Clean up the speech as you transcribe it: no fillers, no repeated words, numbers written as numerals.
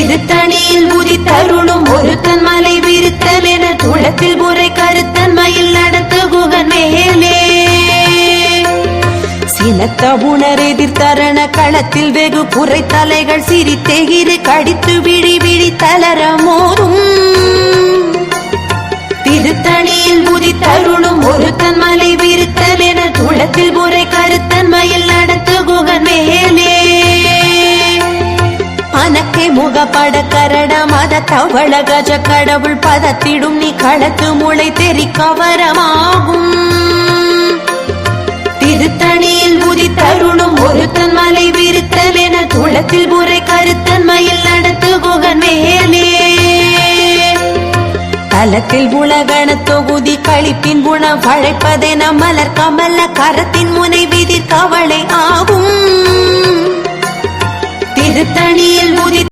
திருத்தணியில் உதித்தருளும் ஒருத்தன் மலை விருத்தல் என துளத்தில் முறை கருத்தன்மையில் நடத்த குகன் மேலே சினத்த உணர் எதிர்த்தரண களத்தில் வெகு புரை தலைகள் சிரித்தெகிரு கடித்து விழி விழி தளர மோதும் திருத்தணியில் உதித்தருளும் ஒருத்தன் மலை விருத்தல் என துளத்தில் முறை கருத்தன்மையில் நடத்த குகன் மேலே அனக்கை முகப்பட கரட மத தவள கஜ கடவுள் பதத்திடும் நீ களத்து முளை தெரி கவரமாகும் திருத்தணியில் உதித்தருளும் ஒருத்தன் மலை விருத்தல் என துளத்தில் முறை கருத்தன்மையில் நடத்து குகன் மேலே தலத்தில் உலகண தொகுதி கழிப்பின் குண வழைப்பதென மலர் கமல கரத்தின் முனை விதிர் கவலை ஆகும் திருத்தணியில் உதி